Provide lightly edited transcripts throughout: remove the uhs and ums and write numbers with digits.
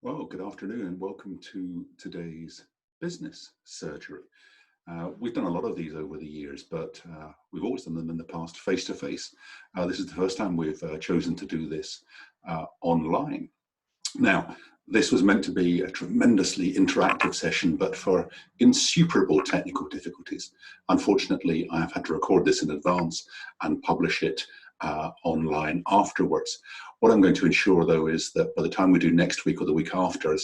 Well, good afternoon and welcome to today's business surgery. We've done a lot of these over the years, but we've always done them in the past face-to-face. This is the first time we've chosen to do this online. Now, this was meant to be a tremendously interactive session, but for insuperable technical difficulties, unfortunately, I have had to record this in advance and publish it online afterwards. What I'm going to ensure, though, is that by the time we do next week or the week after,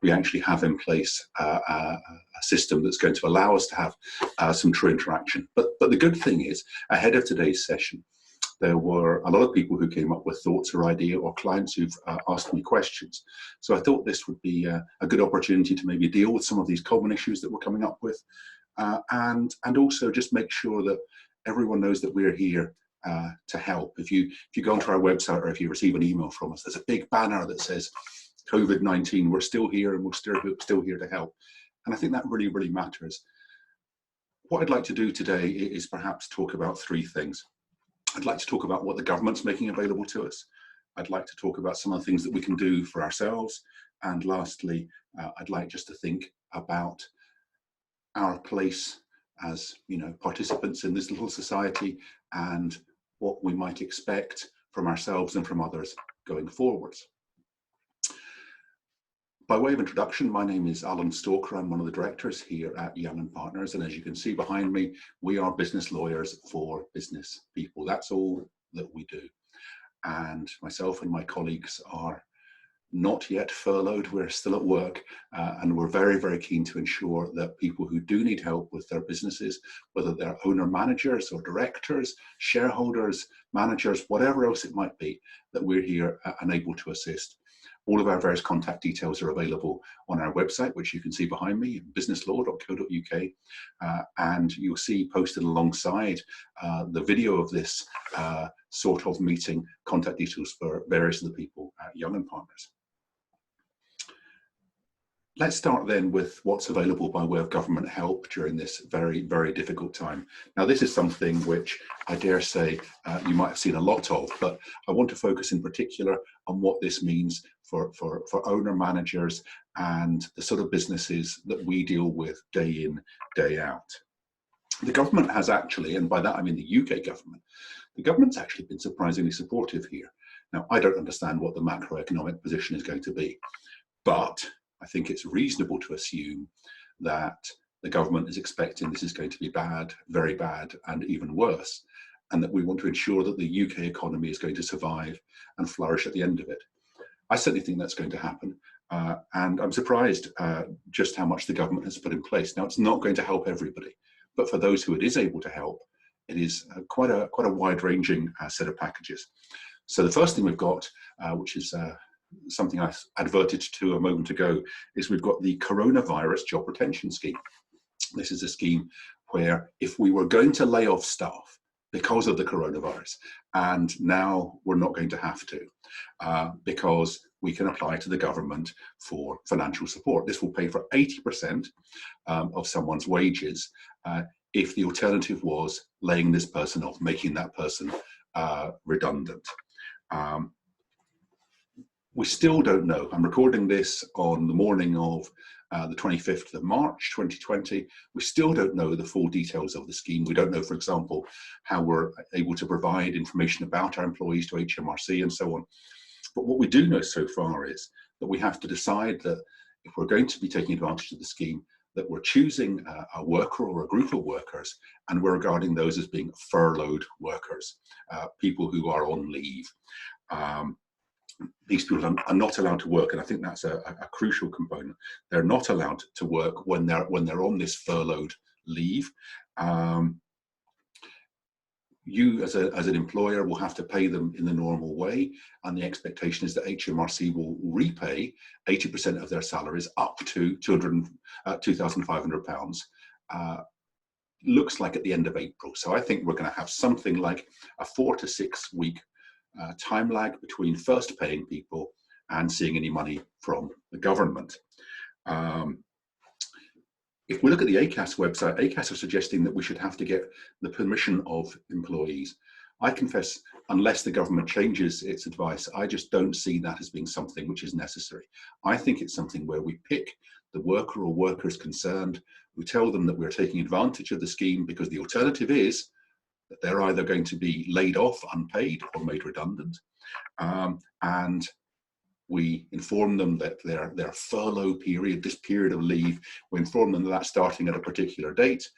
we actually have in place a system that's going to allow us to have some true interaction. But the good thing is, ahead of today's session, there were a lot of people who came up with thoughts or idea, or clients who've asked me questions. So I thought this would be a good opportunity to maybe deal with some of these common issues that we're coming up with, and also just make sure that everyone knows that we're here to help. If you go onto our website, or if you receive an email from us, there's a big banner that says COVID-19, we're still here and we're still here to help. And I think that really, really matters. What I'd like to do today is perhaps talk about three things. I'd like to talk about what the government's making available to us. I'd like to talk about some of the things that we can do for ourselves. And lastly, I'd like just to think about our place as, participants in this little society, and what we might expect from ourselves and from others going forwards. By way of introduction, my name is Alan Stalker. I'm one of the directors here at Young & Partners, and as you can see behind me, we are business lawyers for business people. That's all that we do. And myself and my colleagues are not yet furloughed. We're still at work, and we're very, very keen to ensure that people who do need help with their businesses, whether they're owner-managers or directors, shareholders, managers, whatever else it might be, that we're here and able to assist. All of our various contact details are available on our website, which you can see behind me, businesslaw.co.uk, and you'll see posted alongside the video of this sort of meeting contact details for various of the people at Young & Partners. Let's start then with what's available by way of government help during this very, very difficult time. Now, this is something which I dare say you might have seen a lot of, but I want to focus in particular on what this means for owner managers and the sort of businesses that we deal with day in, day out. The government has actually, and by that I mean the UK government, the government's actually been surprisingly supportive here. Now, I don't understand what the macroeconomic position is going to be, but I think it's reasonable to assume that the government is expecting this is going to be bad, very bad, and even worse, and that we want to ensure that the UK economy is going to survive and flourish at the end of it. I certainly think that's going to happen, and I'm surprised just how much the government has put in place. Now, it's not going to help everybody, but for those who it is able to help, it is quite a wide-ranging set of packages. So the first thing we've got, which is something I adverted to a moment ago, is we've got the Coronavirus Job Retention Scheme. This is a scheme where if we were going to lay off staff because of the coronavirus, and now we're not going to have to, because we can apply to the government for financial support. This will pay for 80% of someone's wages if the alternative was laying this person off, making that person redundant. We still don't know. I'm recording this on the morning of the 25th of March 2020. We still don't know the full details of the scheme. We don't know, for example, how we're able to provide information about our employees to HMRC and so on. But what we do know so far is that we have to decide that if we're going to be taking advantage of the scheme, that we're choosing a worker or a group of workers, and we're regarding those as being furloughed workers, people who are on leave. These people are not allowed to work, and I think that's a crucial component. They're not allowed to work when they're on this furloughed leave. You as an employer will have to pay them in the normal way, and the expectation is that HMRC will repay 80% of their salaries up to £2,500. Looks like at the end of April. So I think we're going to have something like a 4 to 6 week time lag between first paying people and seeing any money from the government. If we look at the ACAS website, ACAS are suggesting that we should have to get the permission of employees. I confess, unless the government changes its advice, I just don't see that as being something which is necessary. I think it's something where we pick the worker or workers concerned, we tell them that we're taking advantage of the scheme because the alternative is that they're either going to be laid off, unpaid, or made redundant. And we inform them that their furlough period, this period of leave, we inform them that that's starting at a particular date.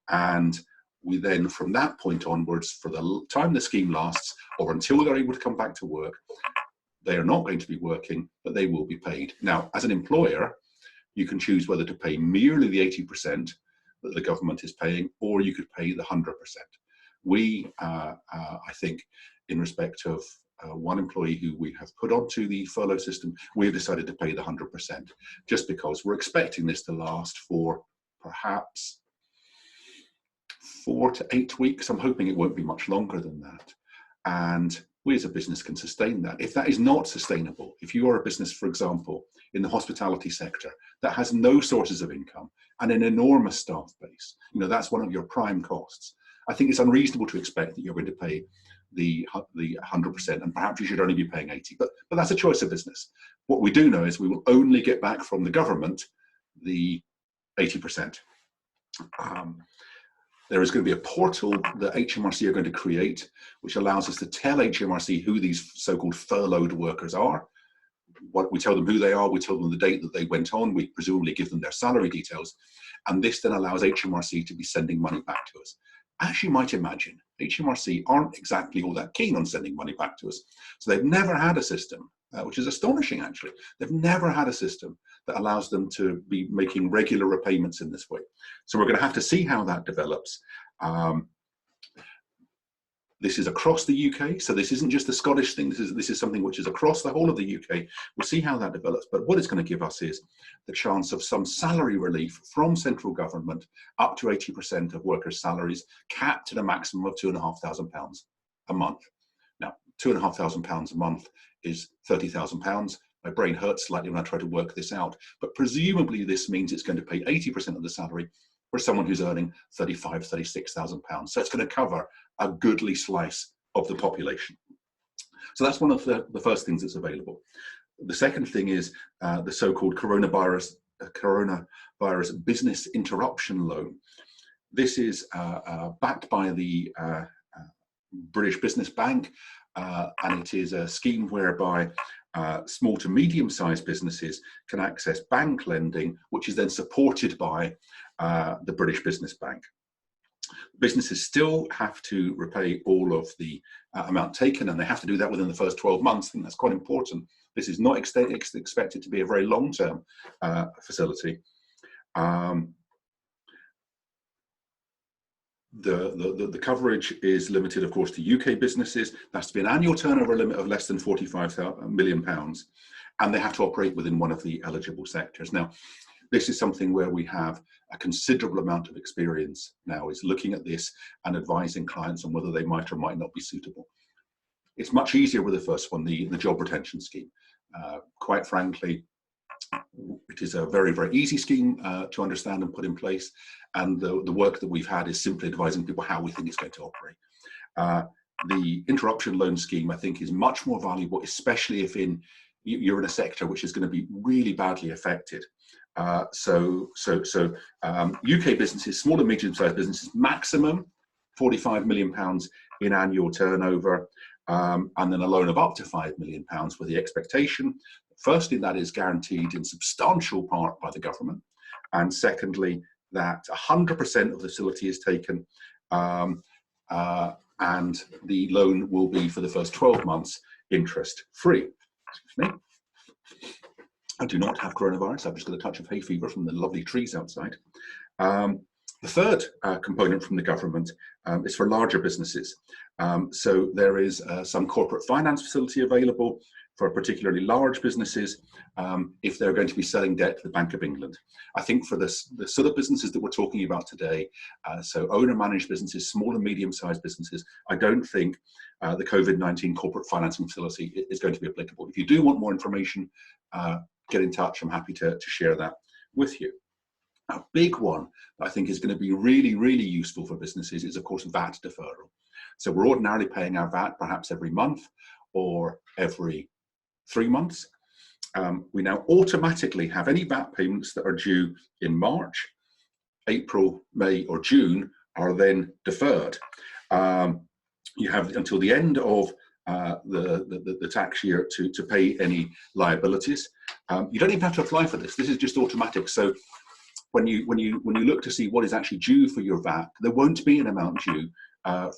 And we then, from that point onwards, for the time the scheme lasts, or until they're able to come back to work, they are not going to be working, but they will be paid. Now, as an employer, you can choose whether to pay merely the 80% that the government is paying, or you could pay the 100%. We, I think, in respect of one employee who we have put onto the furlough system, we've decided to pay the 100%, just because we're expecting this to last for perhaps 4 to 8 weeks. I'm hoping it won't be much longer than that. And we as a business can sustain that. If that is not sustainable, if you are a business, for example, in the hospitality sector that has no sources of income and an enormous staff base, that's one of your prime costs. I think it's unreasonable to expect that you're going to pay the 100%, and perhaps you should only be paying 80%. But that's a choice of business. What we do know is we will only get back from the government the 80%. There is going to be a portal that HMRC are going to create, which allows us to tell HMRC who these so-called furloughed workers are. We tell them who they are, we tell them the date that they went on, we presumably give them their salary details, and this then allows HMRC to be sending money back to us. As you might imagine, HMRC aren't exactly all that keen on sending money back to us. So they've never had a system, which is astonishing actually. They've never had a system that allows them to be making regular repayments in this way. So we're going to have to see how that develops. This is across the UK, so this isn't just a Scottish thing. This is something which is across the whole of the UK. We'll see how that develops, but what it's going to give us is the chance of some salary relief from central government, up to 80% of workers' salaries, capped at a maximum of £2,500 a month. Now, £2,500 a month is £30,000. My brain hurts slightly when I try to work this out, but presumably this means it's going to pay 80% of the salary for someone who's earning £35,000, £36,000. So it's going to cover a goodly slice of the population. So that's one of the first things that's available. The second thing is the so-called coronavirus business interruption loan. This is backed by the British Business Bank, and it is a scheme whereby small to medium-sized businesses can access bank lending, which is then supported by the British Business Bank. Businesses still have to repay all of the amount taken, and they have to do that within the first 12 months. I think that's quite important. This is not expected to be a very long-term facility. The coverage is limited, of course, to UK businesses. There has to be an annual turnover limit of less than £45 million, and they have to operate within one of the eligible sectors. Now, this is something where we have a considerable amount of experience now, is looking at this and advising clients on whether they might or might not be suitable. It's much easier with the first one, the job retention scheme. Quite frankly, it is a very, very easy scheme to understand and put in place. And the work that we've had is simply advising people how we think it's going to operate. The interruption loan scheme, I think, is much more valuable, especially if you're in a sector which is going to be really badly affected. UK businesses, small and medium-sized businesses, maximum £45 million in annual turnover, and then a loan of up to £5 million with the expectation, firstly, that is guaranteed in substantial part by the government, and secondly, that 100% of the facility is taken, and the loan will be for the first 12 months interest-free. Excuse me. I do not have coronavirus. I've just got a touch of hay fever from the lovely trees outside. The third component from the government is for larger businesses. So there is some corporate finance facility available for particularly large businesses if they're going to be selling debt to the Bank of England. I think for the sort of businesses that we're talking about today, so owner-managed businesses, small and medium-sized businesses, I don't think the COVID-19 corporate financing facility is going to be applicable. If you do want more information, get in touch. I'm happy to share that with you. A big one that I think is going to be really, really useful for businesses is, of course, VAT deferral. So we're ordinarily paying our VAT perhaps every month or every 3 months. We now automatically have any VAT payments that are due in March, April, May, or June are then deferred. You have until the end of the tax year to pay any liabilities. You don't even have to apply for this. This is just automatic. So when you look to see what is actually due for your VAT, there won't be an amount due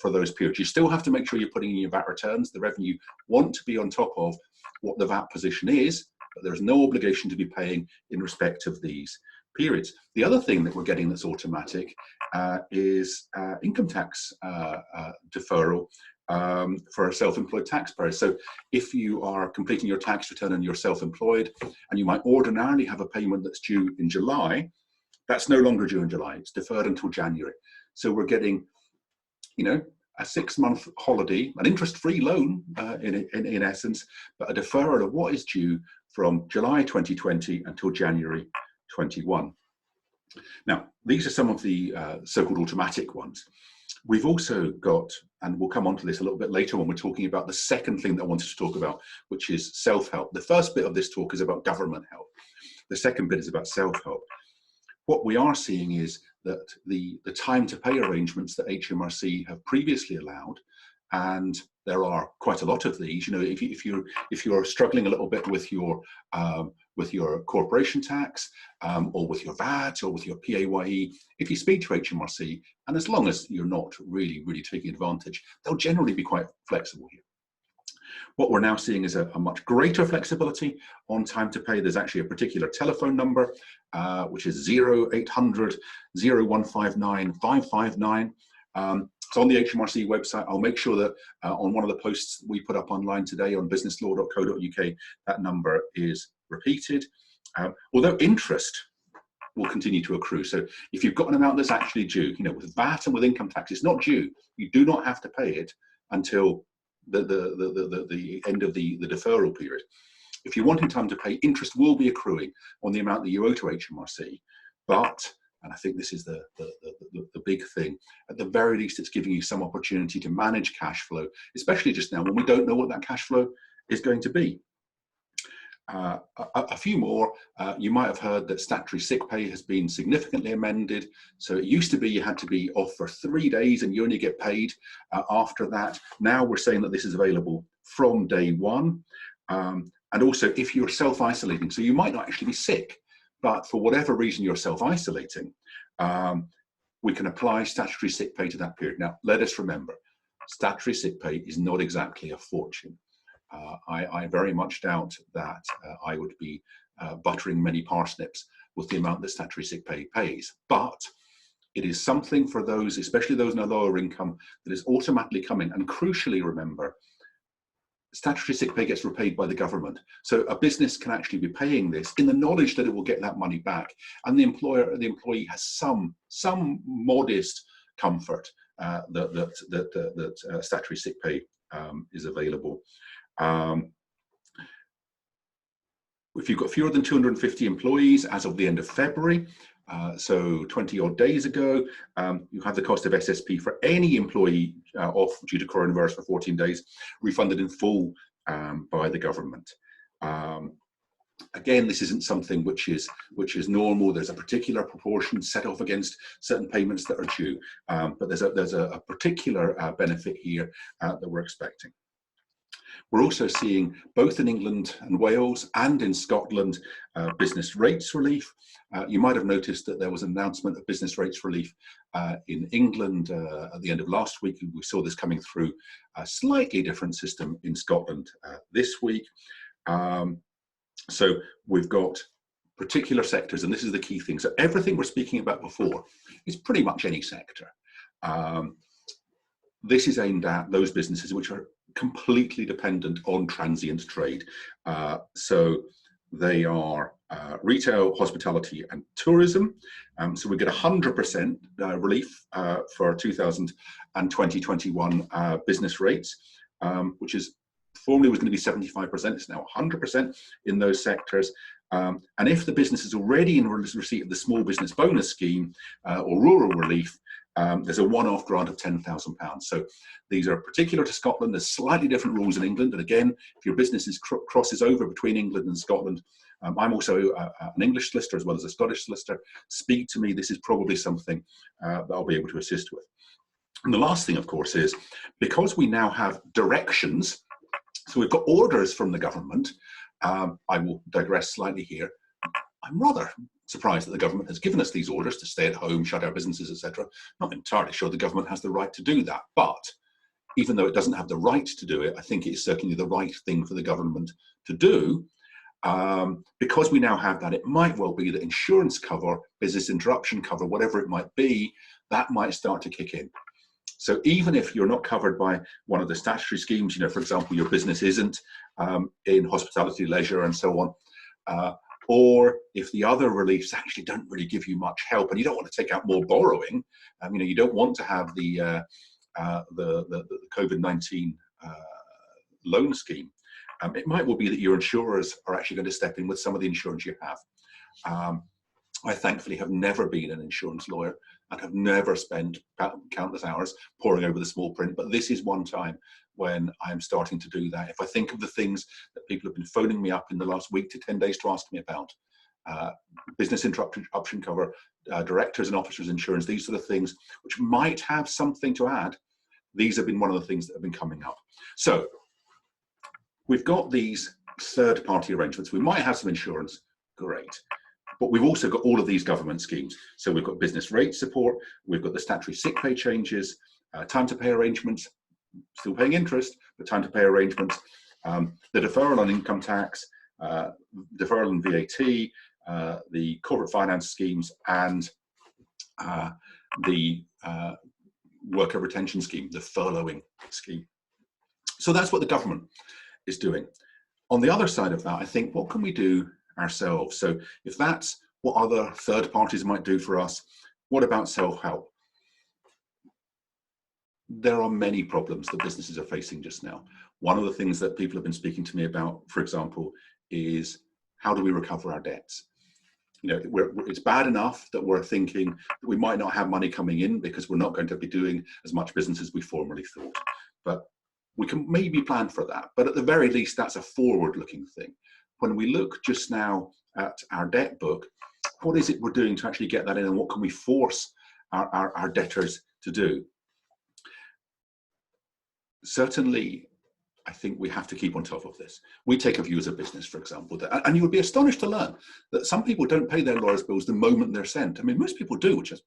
for those periods. You still have to make sure you're putting in your VAT returns. The revenue want to be on top of what the VAT position is, but there's no obligation to be paying in respect of these periods. The other thing that we're getting that's automatic is income tax deferral for self-employed taxpayers. So if you are completing your tax return and you're self-employed and you might ordinarily have a payment that's due in July, that's no longer due in July. It's deferred until January. So we're getting, a 6-month holiday, an interest-free loan in essence, but a deferral of what is due from July 2020 until January 21. Now, these are some of the so-called automatic ones. We've also got, and we'll come on to this a little bit later when we're talking about the second thing that I wanted to talk about, which is self-help. The first bit of this talk is about government help. The second bit is about self-help. What we are seeing is that the time to pay arrangements that HMRC have previously allowed, and there are quite a lot of these. If you're struggling a little bit with your corporation tax, or with your VAT, or with your PAYE, if you speak to HMRC, and as long as you're not really taking advantage, they'll generally be quite flexible here. What we're now seeing is a much greater flexibility on time to pay. There's actually a particular telephone number, which is 0800 0159 559. It's on the HMRC website. I'll make sure that on one of the posts we put up online today on businesslaw.co.uk, that number is repeated. Although interest will continue to accrue. So if you've got an amount that's actually due, with VAT and with income tax, it's not due. You do not have to pay it until the end of the deferral period. If you're wanting time to pay, interest will be accruing on the amount that you owe to HMRC. But, and I think this is the big thing, at the very least, it's giving you some opportunity to manage cash flow, especially just now when we don't know what that cash flow is going to be. A few more, you might have heard that statutory sick pay has been significantly amended. So it used to be you had to be off for 3 days and you only get paid after that. Now we're saying that this is available from day one. And also if you're self-isolating, so you might not actually be sick, but for whatever reason you're self-isolating, we can apply statutory sick pay to that period. Now, let us remember, statutory sick pay is not exactly a fortune. I very much doubt that I would be buttering many parsnips with the amount that statutory sick pay pays. But it is something for those, especially those in a lower income, that is automatically coming. And crucially, remember, statutory sick pay gets repaid by the government. So a business can actually be paying this in the knowledge that it will get that money back. And the employee has some modest comfort that statutory sick pay is available. If you've got fewer than 250 employees as of the end of February, so 20 odd days ago, you have the cost of SSP for any employee off due to coronavirus for 14 days refunded in full by the government. Again, this isn't something which is normal. There's a particular proportion set off against certain payments that are due, but there's a particular benefit here that we're expecting. We're also seeing, both in England and Wales and in Scotland, business rates relief. You might have noticed that there was an announcement of business rates relief in England at the end of last week. We saw this coming through a slightly different system in Scotland this week. So we've got particular sectors, and this is the key thing. So everything we're speaking about before is pretty much any sector. This is aimed at those businesses which are completely dependent on transient trade. So they are retail, hospitality and tourism. So we get 100% relief for 2020-21 business rates, which is formerly was going to be 75%, it's now 100% in those sectors. And if the business is already in receipt of the small business bonus scheme or rural relief, there's a one-off grant of £10,000. So these are particular to Scotland. There's slightly different rules in England. And again, if your business crosses over between England and Scotland, I'm also an English solicitor as well as a Scottish solicitor. Speak to me. This is probably something that I'll be able to assist with. And the last thing, of course, is because we now have directions, so we've got orders from the government. I will digress slightly here. I'm rather surprised that the government has given us these orders to stay at home, shut our businesses, etc. Not entirely sure the government has the right to do that. But even though it doesn't have the right to do it, I think it is certainly the right thing for the government to do. Because we now have that, it might well be that insurance cover, business interruption cover, whatever it might be, that might start to kick in. So even if you're not covered by one of the statutory schemes, for example, your business isn't in hospitality, leisure, and so on, or if the other reliefs actually don't really give you much help, and you don't want to take out more borrowing, you don't want to have the COVID-19 loan scheme. It might well be that your insurers are actually going to step in with some of the insurance you have. I thankfully have never been an insurance lawyer and have never spent countless hours poring over the small print, but this is one time when I'm starting to do that. If I think of the things that people have been phoning me up in the last week to 10 days to ask me about, business interruption cover, directors and officers insurance, these sort of things, which might have something to add, these have been one of the things that have been coming up. So we've got these third-party arrangements. We might have some insurance, great. But we've also got all of these government schemes. So we've got business rate support, we've got the statutory sick pay changes, time to pay arrangements, still paying interest, but time to pay arrangements, the deferral on income tax, deferral on VAT, the corporate finance schemes, and the worker retention scheme, the furloughing scheme. So that's what the government is doing. On the other side of that, I think, what can we do ourselves? So if that's what other third parties might do for us, what about self-help? There are many problems that businesses are facing just now. One of the things that people have been speaking to me about, for example, is how do we recover our debts? It's bad enough that we're thinking that we might not have money coming in because we're not going to be doing as much business as we formerly thought. But we can maybe plan for that. But at the very least, that's a forward-looking thing. When we look just now at our debt book, what is it we're doing to actually get that in, and what can we force our debtors to do? Certainly, I think we have to keep on top of this. We take a view as a business, for example, and you would be astonished to learn that some people don't pay their lawyers' bills the moment they're sent. I mean, most people do, which is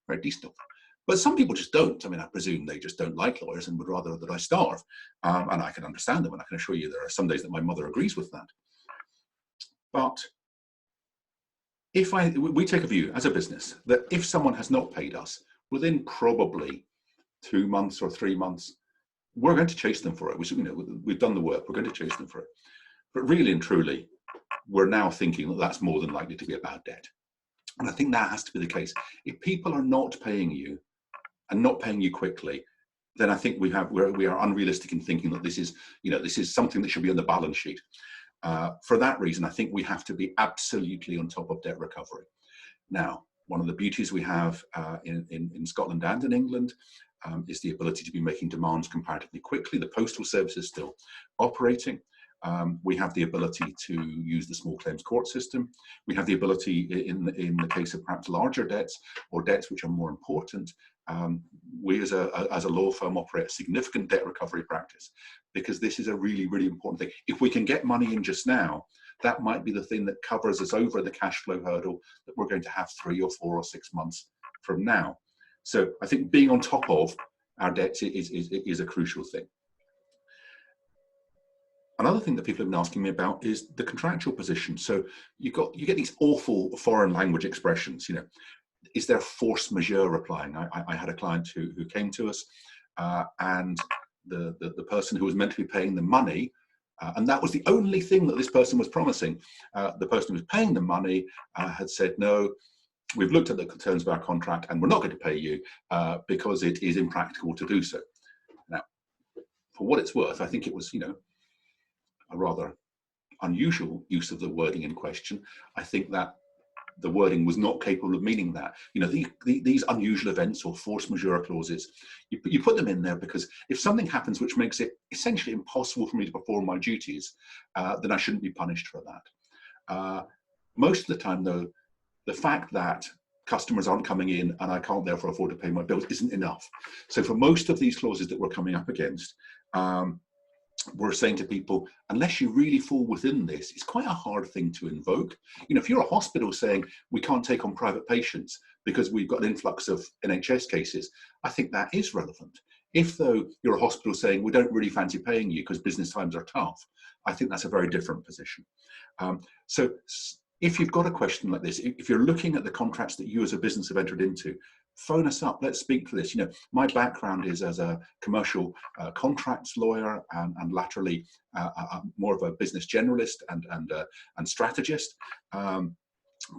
very decent of them. But some people just don't. I mean, I presume they just don't like lawyers and would rather that I starve. And I can understand them, and I can assure you there are some days that my mother agrees with that. But we take a view as a business that if someone has not paid us within probably 2 months or 3 months, we're going to chase them for it. We've done the work, we're going to chase them for it. But really and truly, we're now thinking that that's more than likely to be a bad debt. And I think that has to be the case. If people are not paying you and not paying you quickly, then I think we are unrealistic in thinking that this is something that should be on the balance sheet. For that reason, I think we have to be absolutely on top of debt recovery. Now, one of the beauties we have in Scotland and in England is the ability to be making demands comparatively quickly. The postal service is still operating. We have the ability to use the small claims court system. We have the ability, in the case of perhaps larger debts or debts which are more important, we as a law firm operate a significant debt recovery practice, because this is a really, really important thing. If we can get money in just now, that might be the thing that covers us over the cash flow hurdle that we're going to have 3 or 4 or 6 months from now. So I think being on top of our debts is a crucial thing. Another thing that people have been asking me about is the contractual position. So you get these awful foreign language expressions. Is there force majeure applying? I had a client who came to us, and the person who was meant to be paying the money, and that was the only thing that this person was promising. The person who was paying the money had said, no, we've looked at the terms of our contract and we're not going to pay you because it is impractical to do so. Now, for what it's worth, I think it was, a rather unusual use of the wording in question. I think that the wording was not capable of meaning that. You know, these unusual events or force majeure clauses, you put them in there because if something happens which makes it essentially impossible for me to perform my duties, then I shouldn't be punished for that. Most of the time, though, the fact that customers aren't coming in and I can't therefore afford to pay my bills isn't enough. So for most of these clauses that we're coming up against, we're saying to people, unless you really fall within this, it's quite a hard thing to invoke. You know, if you're a hospital saying we can't take on private patients because we've got an influx of NHS cases, I think that is relevant. If, though, you're a hospital saying we don't really fancy paying you because business times are tough, I think that's a very different position. So if you've got a question like this, if you're looking at the contracts that you as a business have entered into, phone us up, let's speak to this. You know, my background is as a commercial contracts lawyer and laterally more of a business generalist and strategist.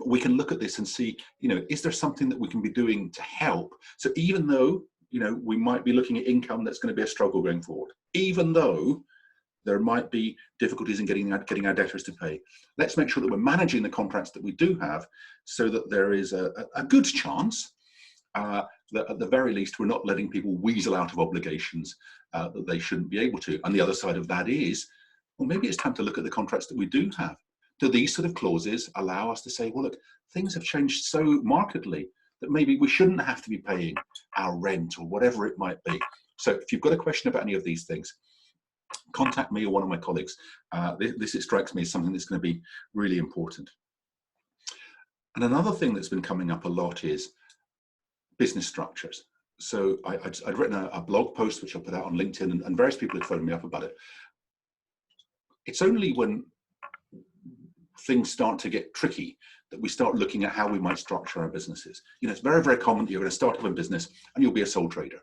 We can look at this and see, you know, is there something that we can be doing to help? So even though, you know, we might be looking at income that's going to be a struggle going forward, even though there might be difficulties in getting our debtors to pay, let's make sure that we're managing the contracts that we do have so that there is a good chance that at the very least we're not letting people weasel out of obligations that they shouldn't be able to. And the other side of that is, well, maybe it's time to look at the contracts that we do have. Do these sort of clauses allow us to say, well, look, things have changed so markedly that maybe we shouldn't have to be paying our rent or whatever it might be. So if you've got a question about any of these things, contact me or one of my colleagues. This, it strikes me, as something that's going to be really important. And another thing that's been coming up a lot is business structures. So I'd written a blog post, which I put out on LinkedIn, and various people had phoned me up about it. It's only when things start to get tricky that we start looking at how we might structure our businesses. You know, it's very, very common that you're going to start up a business and you'll be a sole trader.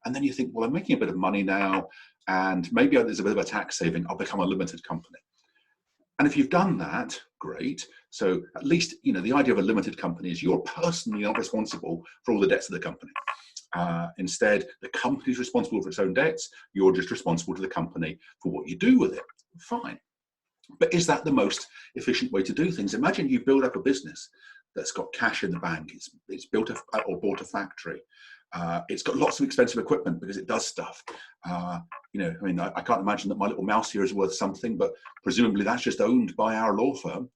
And then you think, well, I'm making a bit of money now, and maybe there's a bit of a tax saving, I'll become a limited company. And if you've done that, great. So at least, you know, the idea of a limited company is you're personally not responsible for all the debts of the company. Instead, the company is responsible for its own debts. You're just responsible to the company for what you do with it. Fine. But is that the most efficient way to do things? Imagine you build up a business that's got cash in the bank. It's built or bought a factory. It's got lots of expensive equipment because it does stuff. You know, I mean, I can't imagine that my little mouse here is worth something, but presumably that's just owned by our law firm.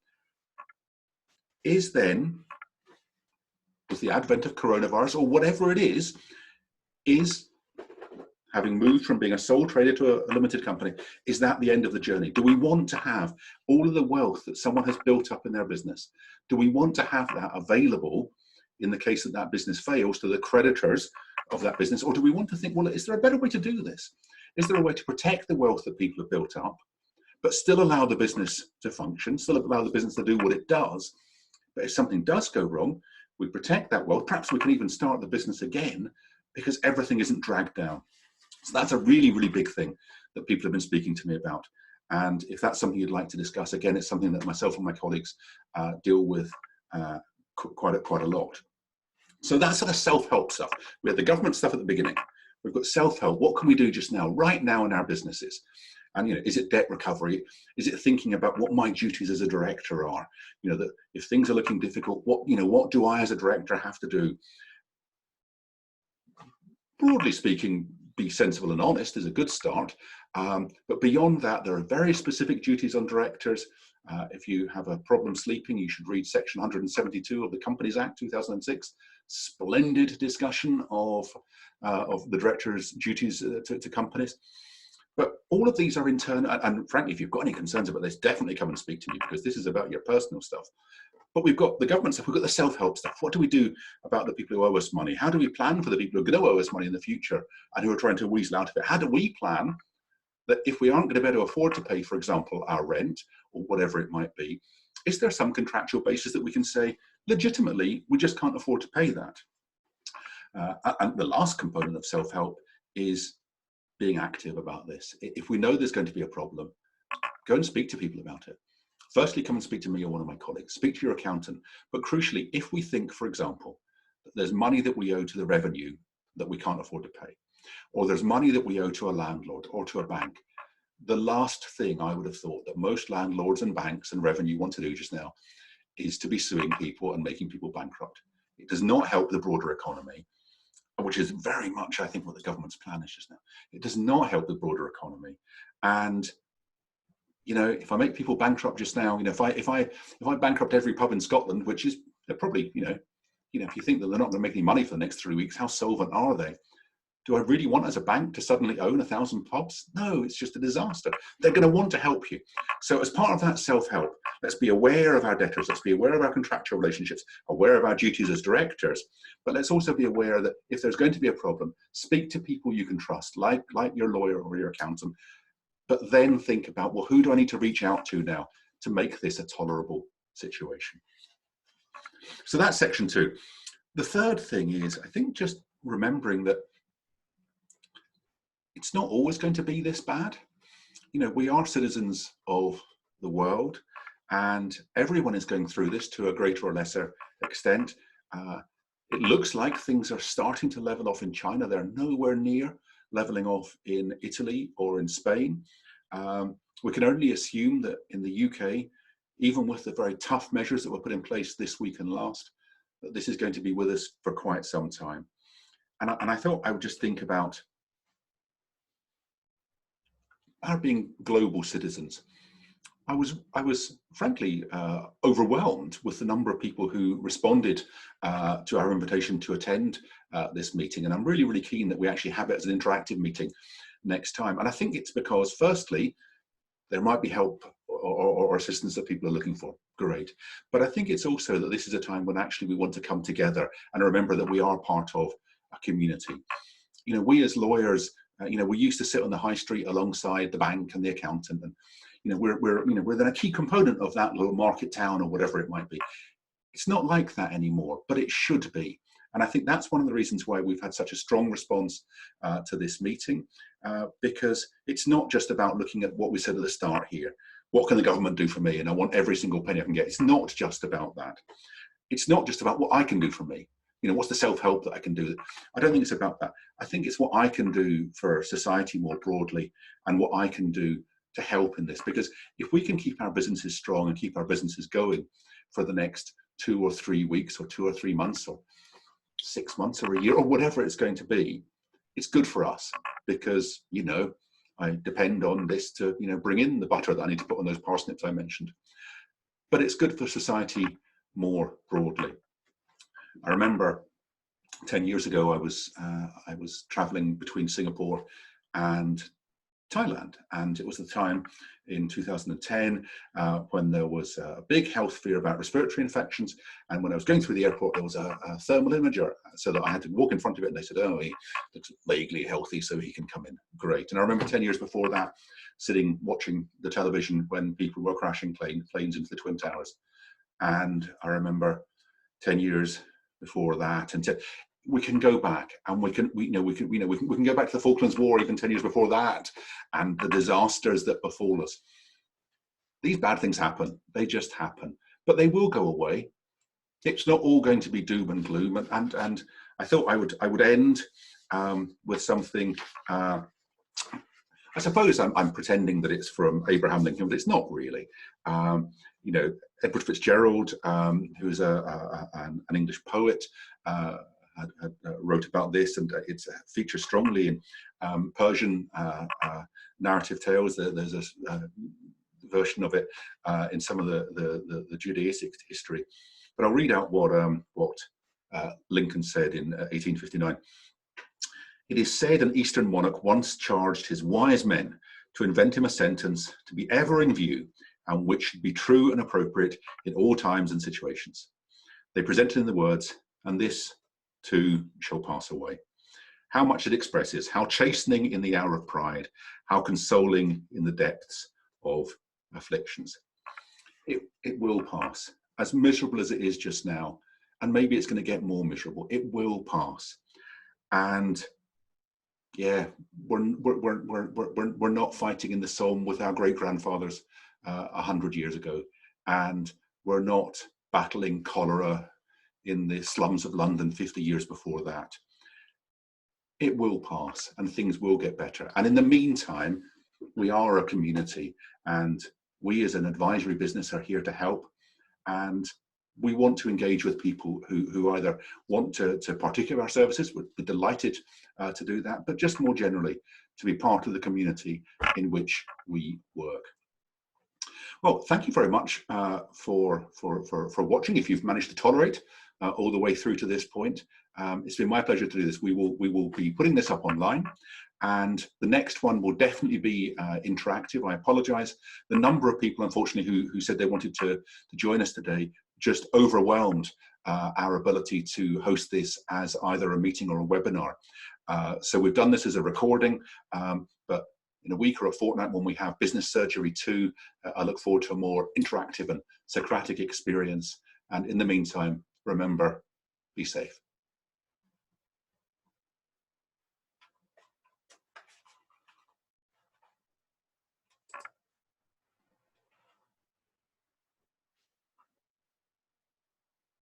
Is then, with the advent of coronavirus or whatever it is having moved from being a sole trader to a limited company, is that the end of the journey? Do we want to have all of the wealth that someone has built up in their business? Do we want to have that available in the case that that business fails to the creditors of that business? Or do we want to think, well, is there a better way to do this? Is there a way to protect the wealth that people have built up, but still allow the business to function, still allow the business to do what it does? But if something does go wrong, we protect that wealth. Perhaps we can even start the business again because everything isn't dragged down. So that's a really, really big thing that people have been speaking to me about. And if that's something you'd like to discuss, again, it's something that myself and my colleagues deal with quite a lot. So that's sort of self-help stuff. We had the government stuff at the beginning. We've got self-help. What can we do just now, right now in our businesses? And, you know, is it debt recovery? Is it thinking about what my duties as a director are? You know, that if things are looking difficult, what do I as a director have to do? Broadly speaking, be sensible and honest is a good start. But beyond that, there are very specific duties on directors. If you have a problem sleeping, you should read section 172 of the Companies Act 2006. Splendid discussion of the director's duties to companies. But all of these are internal, and frankly, if you've got any concerns about this, definitely come and speak to me, because this is about your personal stuff. But we've got the government stuff, we've got the self-help stuff. What do we do about the people who owe us money? How do we plan for the people who are going to owe us money in the future and who are trying to weasel out of it? How do we plan that if we aren't going to be able to afford to pay, for example, our rent or whatever it might be, is there some contractual basis that we can say, legitimately, we just can't afford to pay that? And the last component of self-help is being active about this. If we know there's going to be a problem, go and speak to people about it. Firstly, come and speak to me or one of my colleagues. Speak to your accountant. But crucially, if we think, for example, that there's money that we owe to the revenue that we can't afford to pay, or there's money that we owe to a landlord or to a bank, the last thing I would have thought that most landlords and banks and revenue want to do just now is to be suing people and making people bankrupt. It does not help the broader economy, which is very much, I think, what the government's plan is just now. It does not help the broader economy. And, you know, if I make people bankrupt just now, you know, if I bankrupt every pub in Scotland, which is probably, you know, if you think that they're not going to make any money for the next 3 weeks, how solvent are they? Do I really want as a bank to suddenly own 1,000 pubs? No, it's just a disaster. They're going to want to help you. So as part of that self-help, let's be aware of our debtors, let's be aware of our contractual relationships, aware of our duties as directors, but let's also be aware that if there's going to be a problem, speak to people you can trust, like your lawyer or your accountant, but then think about, well, who do I need to reach out to now to make this a tolerable situation? So that's section 2. The third thing is, I think, just remembering that it's not always going to be this bad. You know, we are citizens of the world, and everyone is going through this to a greater or lesser extent. It looks like things are starting to level off in China. They're nowhere near leveling off in Italy or in Spain. We can only assume that in the UK, even with the very tough measures that were put in place this week and last, that this is going to be with us for quite some time. And I thought I would just think about our being global citizens. I was frankly overwhelmed with the number of people who responded to our invitation to attend this meeting, and I'm really, really keen that we actually have it as an interactive meeting next time. And I think it's because, firstly, there might be help or assistance that people are looking for. Great. But I think it's also that this is a time when actually we want to come together and remember that we are part of a community. You know, we as lawyers, you know, we used to sit on the high street alongside the bank and the accountant, and you know, we're then a key component of that little market town or whatever it might be. It's not like that anymore, but it should be. And I think that's one of the reasons why we've had such a strong response to this meeting, because it's not just about looking at what we said at the start here. What can the government do for me? And I want every single penny I can get. It's not just about that. It's not just about what I can do for me. You know, what's the self-help that I can do? I don't think it's about that. I think it's what I can do for society more broadly and what I can do to help in this. Because if we can keep our businesses strong and keep our businesses going for the next 2 or 3 weeks or 2 or 3 months or 6 months or a year or whatever it's going to be, it's good for us because, you know, I depend on this to, you know, bring in the butter that I need to put on those parsnips I mentioned. But it's good for society more broadly. I remember 10 years ago, I was traveling between Singapore and Thailand, and it was the time in 2010 when there was a big health fear about respiratory infections, and when I was going through the airport there was a thermal imager, so that I had to walk in front of it, and they said, oh, he looks vaguely healthy so he can come in. Great. And I remember 10 years before that sitting watching the television when people were crashing planes into the Twin Towers, and I remember 10 years before that, and we can go back and we can go back to the Falklands War even 10 years before that, and the disasters that befall us. These bad things happen, they just happen, but they will go away. It's not all going to be doom and gloom, and I thought I would end with something. I suppose I'm pretending that it's from Abraham Lincoln, but it's not really. You know, Edward Fitzgerald, who's an English poet, wrote about this, and it features strongly in Persian narrative tales. There's a version of it in some of the Judaistic history. But I'll read out what Lincoln said in 1859. It is said an Eastern monarch once charged his wise men to invent him a sentence to be ever in view, and which should be true and appropriate in all times and situations. They presented in the words, and this too shall pass away. How much it expresses, how chastening in the hour of pride, how consoling in the depths of afflictions. It will pass. As miserable as it is just now, and maybe it's going to get more miserable, it will pass. And yeah, we're not fighting in the Somme with our great grandfathers 100 years ago, and we're not battling cholera in the slums of London 50 years before that. It will pass and things will get better. And in the meantime, we are a community, and we as an advisory business are here to help. And we want to engage with people who either want to partake of our services. We're delighted to do that, but just more generally, to be part of the community in which we work. Well, thank you very much for watching. If you've managed to tolerate all the way through to this point, it's been my pleasure to do this. We will be putting this up online, and the next one will definitely be interactive. I apologise. The number of people, unfortunately, who said they wanted to join us today just overwhelmed our ability to host this as either a meeting or a webinar. So we've done this as a recording, but in a week or a fortnight when we have Business Surgery 2, I look forward to a more interactive and Socratic experience. And in the meantime, remember, be safe.